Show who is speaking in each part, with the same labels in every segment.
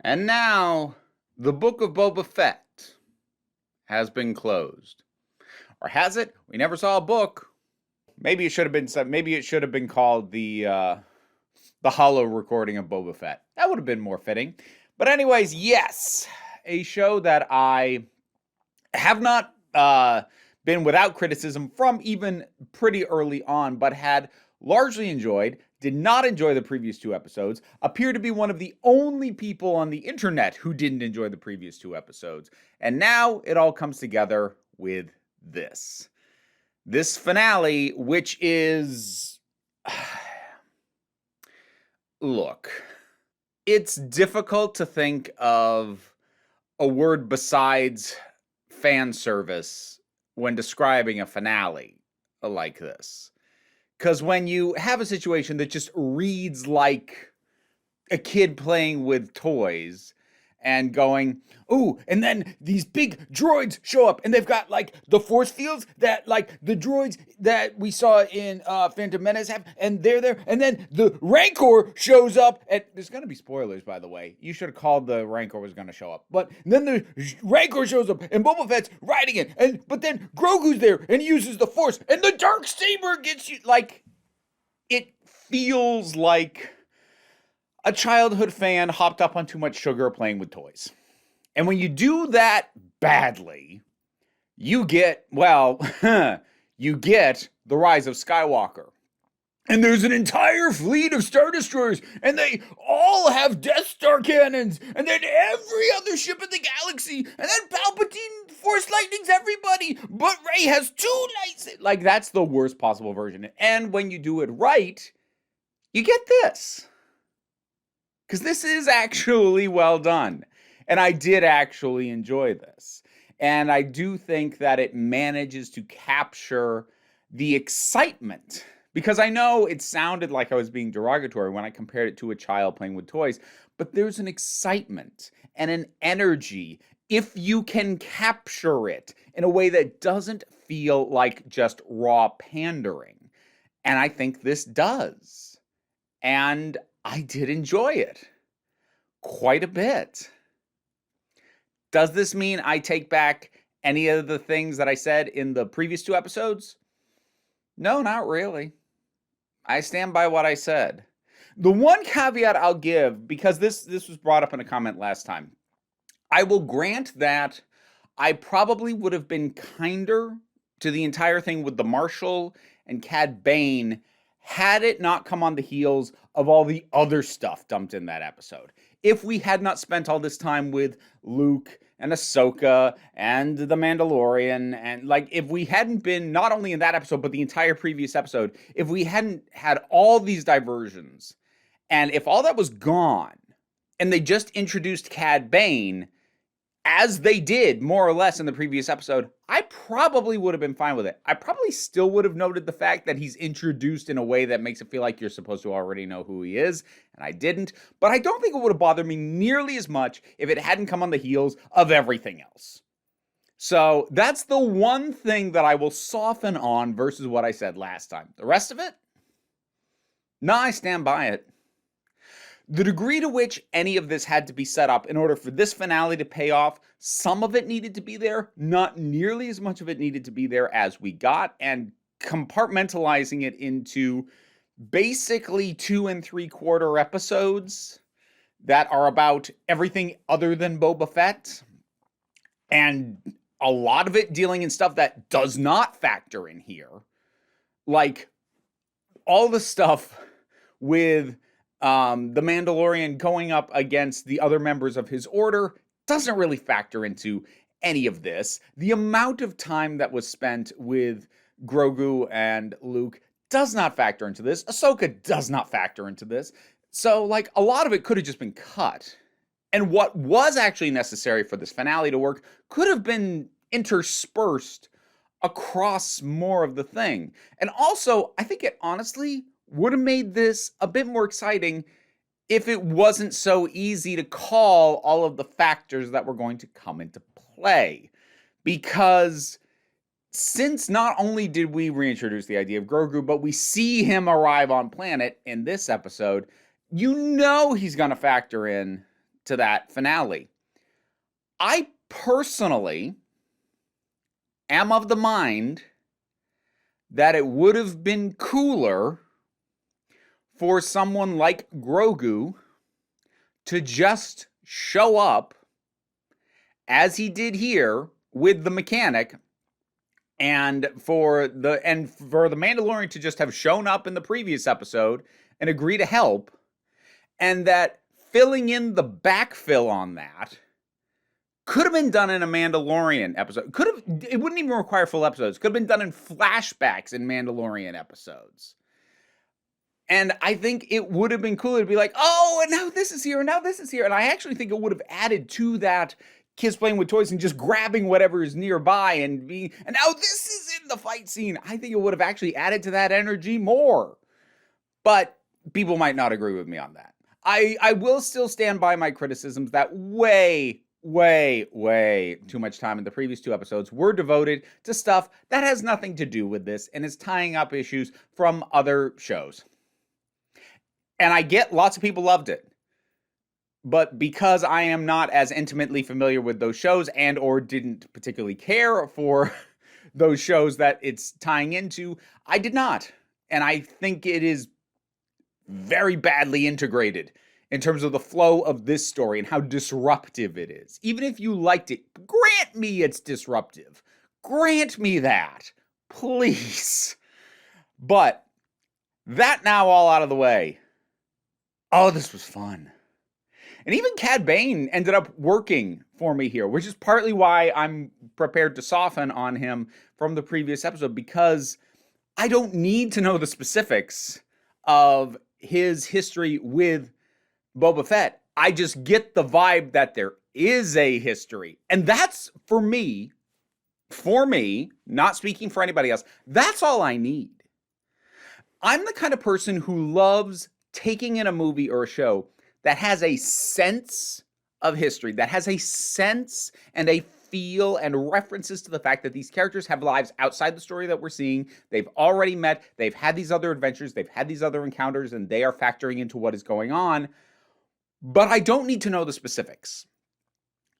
Speaker 1: And now, the Book of Boba Fett has been closed. Or has it? We never saw a book. Maybe it should have been. Maybe it should have been called the hollow recording of Boba Fett. That would have been more fitting. But anyways, yes, a show that I have not been without criticism from even pretty early on, but had largely enjoyed. Did not enjoy the previous two episodes. Appear to be one of the only people on the internet who didn't enjoy the previous two episodes. And now it all comes together with this. This finale, which is. Look, it's difficult to think of a word besides fan service when describing a finale like this. Because when you have a situation that just reads like a kid playing with toys and going, ooh, and then these big droids show up and they've got like the force fields that like the droids that we saw in Phantom Menace have, and they're there, and then the Rancor shows up, and there's gonna be spoilers, by the way. You should have called the Rancor was gonna show up, but then the Rancor shows up and Boba Fett's riding it, but then Grogu's there and he uses the force and the Dark Saber gets you, like, it feels like a childhood fan hopped up on too much sugar playing with toys. And when you do that badly, you get, well, you get The Rise of Skywalker. And there's an entire fleet of Star Destroyers, and they all have Death Star cannons, and then every other ship in the galaxy, and then Palpatine Force Lightnings everybody, but Rey has two lights. Like, that's the worst possible version. And when you do it right, you get this. Because this is actually well done. And I did actually enjoy this. And I do think that it manages to capture the excitement. Because I know it sounded like I was being derogatory when I compared it to a child playing with toys. But there's an excitement and an energy if you can capture it in a way that doesn't feel like just raw pandering. And I think this does. And I did enjoy it quite a bit. Does this mean I take back any of the things that I said in the previous two episodes? No, not really. I stand by what I said. The one caveat I'll give, because this was brought up in a comment last time, I will grant that I probably would have been kinder to the entire thing with the Marshal and Cad Bane had it not come on the heels of all the other stuff dumped in that episode. If we had not spent all this time with Luke and Ahsoka and the Mandalorian, and like if we hadn't been not only in that episode but the entire previous episode, if we hadn't had all these diversions, and if all that was gone and they just introduced Cad Bane as they did more or less in the previous episode, I probably would have been fine with it. I probably still would have noted the fact that he's introduced in a way that makes it feel like you're supposed to already know who he is, and I didn't. But I don't think it would have bothered me nearly as much if it hadn't come on the heels of everything else. So that's the one thing that I will soften on versus what I said last time. The rest of it? No, I stand by it. The degree to which any of this had to be set up in order for this finale to pay off, some of it needed to be there, not nearly as much of it needed to be there as we got, and compartmentalizing it into basically 2 3/4 episodes that are about everything other than Boba Fett, and a lot of it dealing in stuff that does not factor in here. Like, all the stuff with the Mandalorian going up against the other members of his order doesn't really factor into any of this. The amount of time that was spent with Grogu and Luke does not factor into this. Ahsoka does not factor into this. So, like, a lot of it could have just been cut. And what was actually necessary for this finale to work could have been interspersed across more of the thing. And also, I think it honestly would have made this a bit more exciting if it wasn't so easy to call all of the factors that were going to come into play. Because since not only did we reintroduce the idea of Grogu, but we see him arrive on planet in this episode, you know he's going to factor in to that finale. I personally am of the mind that it would have been cooler for someone like Grogu to just show up as he did here with the mechanic, and for the Mandalorian to just have shown up in the previous episode and agree to help, and that filling in the backfill on that could have been done in a Mandalorian episode. It wouldn't even require full episodes. Could have been done in flashbacks in Mandalorian episodes. And I think it would have been cooler to be like, oh, and now this is here, and now this is here. And I actually think it would have added to that kids playing with toys and just grabbing whatever is nearby and now this is in the fight scene. I think it would have actually added to that energy more. But people might not agree with me on that. I will still stand by my criticisms that way too much time in the previous 2 episodes were devoted to stuff that has nothing to do with this and is tying up issues from other shows. And I get lots of people loved it. But because I am not as intimately familiar with those shows and or didn't particularly care for those shows that it's tying into, I did not. And I think it is very badly integrated in terms of the flow of this story and how disruptive it is. Even if you liked it, grant me it's disruptive. Grant me that. Please. But that now all out of the way. Oh, this was fun. And even Cad Bane ended up working for me here, which is partly why I'm prepared to soften on him from the previous episode, because I don't need to know the specifics of his history with Boba Fett. I just get the vibe that there is a history. And that's, for me, not speaking for anybody else, that's all I need. I'm the kind of person who loves taking in a movie or a show that has a sense of history, that has a sense and a feel and references to the fact that these characters have lives outside the story that we're seeing. They've already met, they've had these other adventures, they've had these other encounters, and they are factoring into what is going on. But I don't need to know the specifics.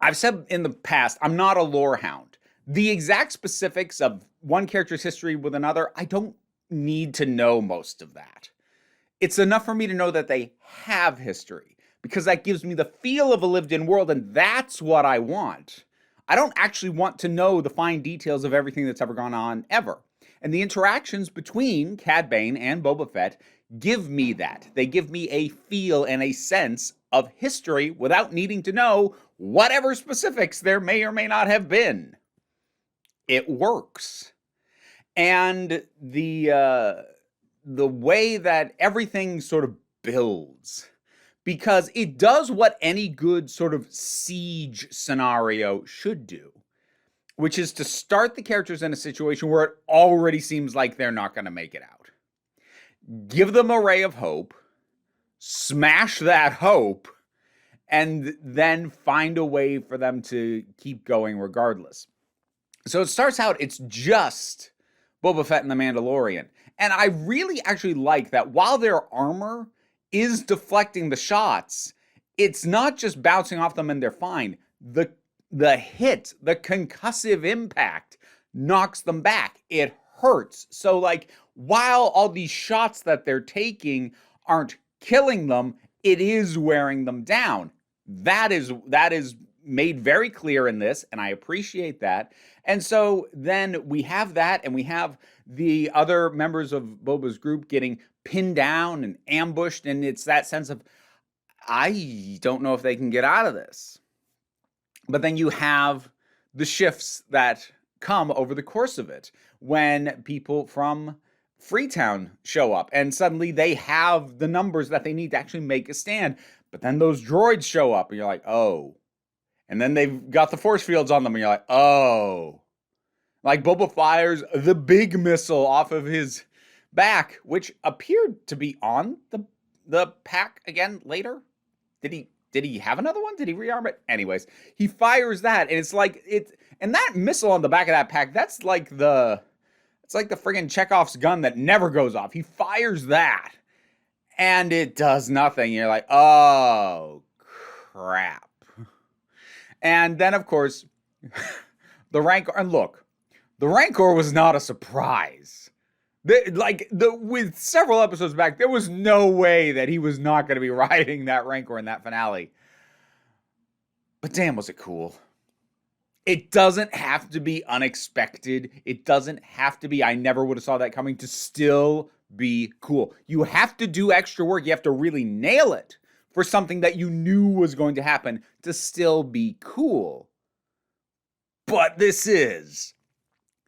Speaker 1: I've said in the past, I'm not a lore hound. The exact specifics of one character's history with another, I don't need to know most of that. It's enough for me to know that they have history, because that gives me the feel of a lived-in world, and that's what I want. I don't actually want to know the fine details of everything that's ever gone on, ever. And the interactions between Cad Bane and Boba Fett give me that. They give me a feel and a sense of history without needing to know whatever specifics there may or may not have been. It works. And the way that everything sort of builds, because it does what any good sort of siege scenario should do, which is to start the characters in a situation where it already seems like they're not going to make it out. Give them a ray of hope, smash that hope, and then find a way for them to keep going regardless. So it starts out, it's just Boba Fett and the Mandalorian. And I really actually like that while their armor is deflecting the shots, it's not just bouncing off them and they're fine. The hit, the concussive impact knocks them back. It hurts. So like, while all these shots that they're taking aren't killing them, it is wearing them down. That is made very clear in this, and I appreciate that. And so then we have that, and we have the other members of Boba's group getting pinned down and ambushed, and it's that sense of, I don't know if they can get out of this. But then you have the shifts that come over the course of it, when people from Freetown show up, and suddenly they have the numbers that they need to actually make a stand. But then those droids show up, and you're like, oh. And then they've got the force fields on them, and you're like, oh. Like Boba fires the big missile off of his back, which appeared to be on the pack again later. Did he have another one? Did he rearm it? Anyways, he fires that, and it's like and that missile on the back of that pack, it's like the friggin' Chekhov's gun that never goes off. He fires that, and it does nothing. You're like, oh, crap. And then, of course, the Rancor. And look, the Rancor was not a surprise. With several episodes back, there was no way that he was not going to be riding that Rancor in that finale. But damn, was it cool. It doesn't have to be unexpected. It doesn't have to be, I never would have saw that coming, to still be cool. You have to do extra work. You have to really nail it for something that you knew was going to happen to still be cool. But this is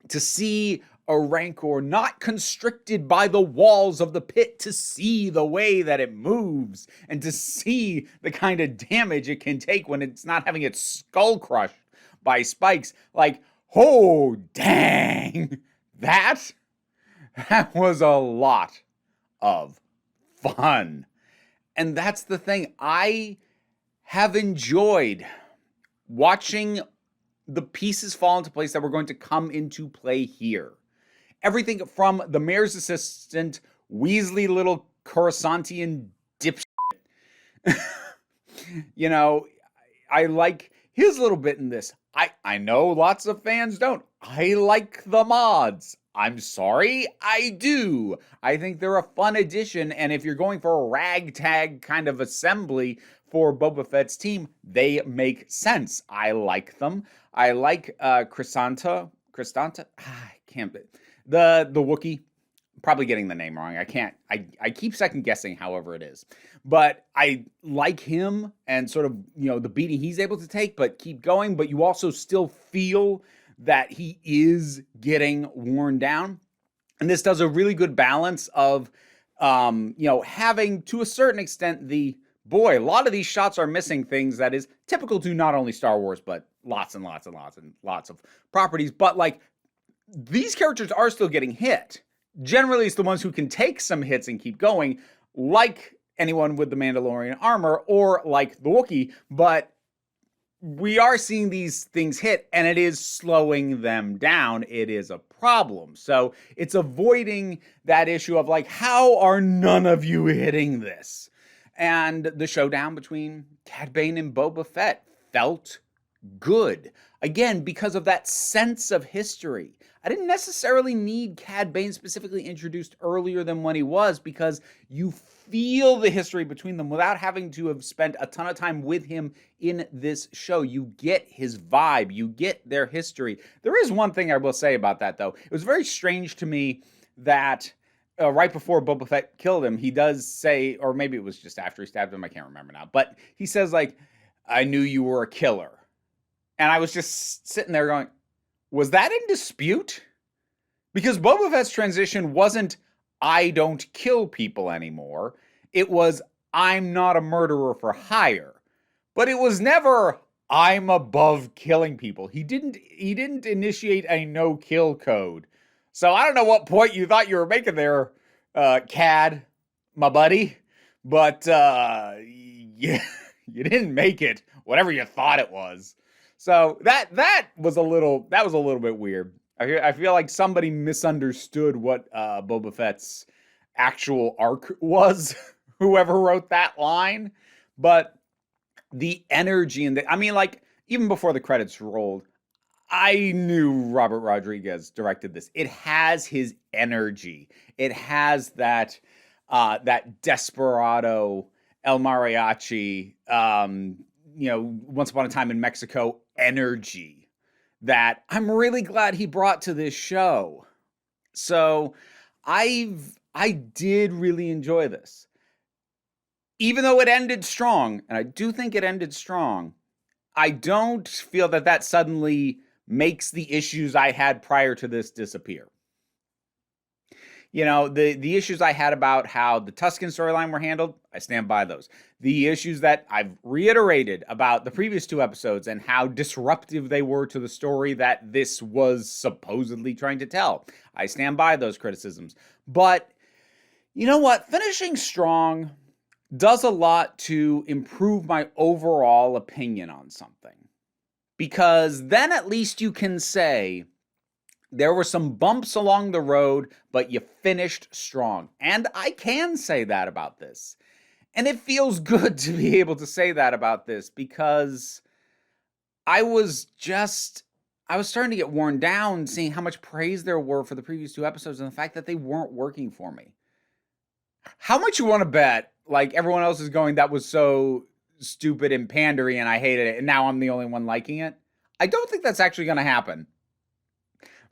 Speaker 1: to see a Rancor not constricted by the walls of the pit, to see the way that it moves and to see the kind of damage it can take when it's not having its skull crushed by spikes. Like, oh, dang. That was a lot of fun. And that's the thing. I have enjoyed watching the pieces fall into place that were going to come into play here. Everything from the mayor's assistant, Weasley little Coruscantian dipshit. You know, I like his little bit in this. I know lots of fans don't. I like the mods. I'm sorry, I do. I think they're a fun addition, and if you're going for a ragtag kind of assembly for Boba Fett's team, they make sense. I like them. I like Cristanta. I can't. The Wookiee. Probably getting the name wrong. I keep second guessing, however it is. But I like him and sort of, the beating he's able to take, but keep going. But you also still feel that he is getting worn down. And this does a really good balance of, having to a certain extent a lot of these shots are missing things that is typical to not only Star Wars, but lots and lots and lots and lots of properties. But like, these characters are still getting hit. Generally, it's the ones who can take some hits and keep going, like anyone with the Mandalorian armor or like the Wookiee, but we are seeing these things hit and it is slowing them down. It is a problem. So it's avoiding that issue of like, how are none of you hitting this? And the showdown between Cad Bane and Boba Fett felt good. Again, because of that sense of history. I didn't necessarily need Cad Bane specifically introduced earlier than when he was, because you feel the history between them without having to have spent a ton of time with him in this show. You get his vibe. You get their history. There is one thing I will say about that, though. It was very strange to me that right before Boba Fett killed him, he does say, or maybe it was just after he stabbed him, I can't remember now, but he says, like, I knew you were a killer. And I was just sitting there going, was that in dispute? Because Boba Fett's transition wasn't, I don't kill people anymore. It was, I'm not a murderer for hire. But it was never, I'm above killing people. He didn't initiate a no-kill code. So I don't know what point you thought you were making there, Cad, my buddy. But yeah, you didn't make it, whatever you thought it was. So that was a little bit weird. I feel like somebody misunderstood what Boba Fett's actual arc was, whoever wrote that line. But the energy and even before the credits rolled, I knew Robert Rodriguez directed this. It has his energy. It has that desperado El Mariachi, Once Upon a Time in Mexico energy that I'm really glad he brought to this show. So I did really enjoy this. Even though it ended strong, and I do think it ended strong, I don't feel that suddenly makes the issues I had prior to this disappear. The issues I had about how the Tusken storyline were handled, I stand by those. The issues that I've reiterated about the previous two episodes and how disruptive they were to the story that this was supposedly trying to tell, I stand by those criticisms. But you know what? Finishing strong does a lot to improve my overall opinion on something. Because then at least you can say, there were some bumps along the road, but you finished strong. And I can say that about this. And it feels good to be able to say that about this, because I was starting to get worn down seeing how much praise there were for the previous 2 episodes and the fact that they weren't working for me. How much you want to bet, like, everyone else is going, that was so stupid and pandery and I hated it, and now I'm the only one liking it? I don't think that's actually going to happen.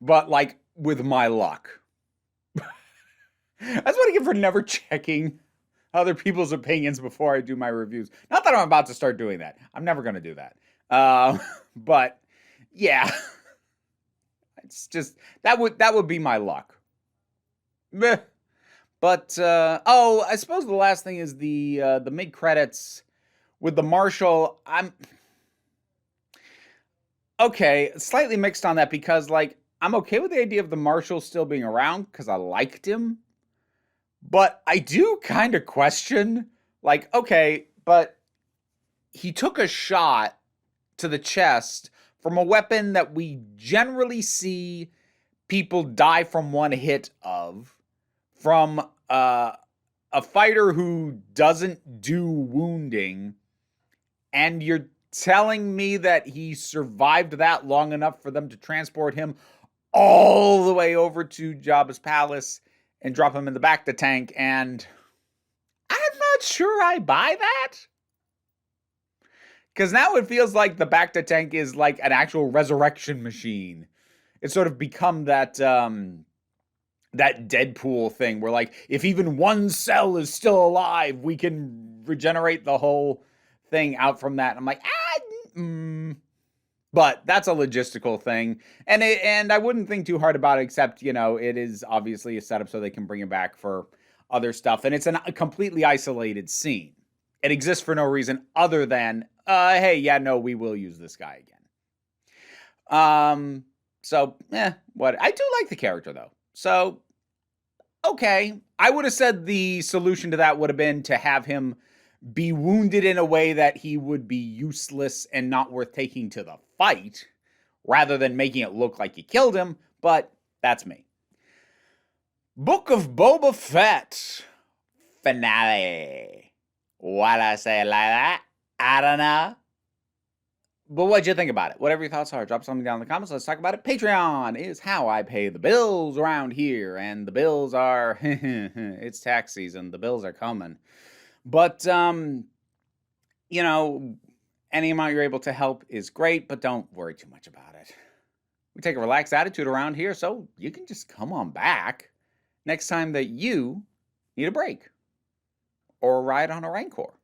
Speaker 1: But, like, with my luck. That's what I get for never checking other people's opinions before I do my reviews. Not that I'm about to start doing that. I'm never going to do that. But, yeah. It's just, that would be my luck. Meh. But, I suppose the last thing is the mid-credits with the Marshal. I'm okay, slightly mixed on that, because, like, I'm okay with the idea of the Marshal still being around because I liked him. But I do kind of question, like, okay, but he took a shot to the chest from a weapon that we generally see people die from one hit of, from a fighter who doesn't do wounding, and you're telling me that he survived that long enough for them to transport him all the way over to Jabba's palace and drop him in the back of the tank, and I'm not sure I buy that. Because now it feels like the Bacta tank is like an actual resurrection machine. It's sort of become that that Deadpool thing where, like, if even one cell is still alive, we can regenerate the whole thing out from that. And I'm like, But that's a logistical thing. And I wouldn't think too hard about it, except, you know, it is obviously a setup so they can bring him back for other stuff. And it's a completely isolated scene. It exists for no reason other than, hey, yeah, no, we will use this guy again. So, what? I do like the character, though. So, okay. I would have said the solution to that would have been to have him be wounded in a way that he would be useless and not worth taking to the fight, rather than making it look like you killed him, but that's me. Book of Boba Fett finale. Why'd I say it like that? I don't know. But what'd you think about it? Whatever your thoughts are, drop something down in the comments. Let's talk about it. Patreon is how I pay the bills around here. And the bills are, it's tax season. The bills are coming. But, you know, any amount you're able to help is great, but don't worry too much about it. We take a relaxed attitude around here, so you can just come on back next time that you need a break. Or a ride on a Rancor.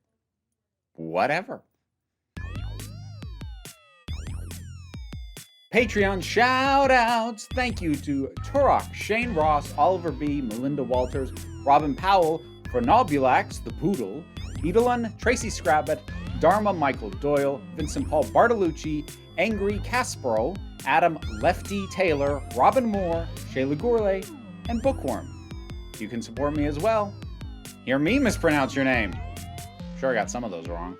Speaker 1: Whatever. Patreon shout-outs. Thank you to Turok, Shane Ross, Oliver B., Melinda Walters, Robin Powell, Pronobulax, the Poodle, Edelon, Tracy Scrabbit, Dharma Michael Doyle, Vincent Paul Bartolucci, Angry Caspero, Adam Lefty Taylor, Robin Moore, Shayla Gourlay, and Bookworm. You can support me as well. Hear me mispronounce your name. Sure, I got some of those wrong.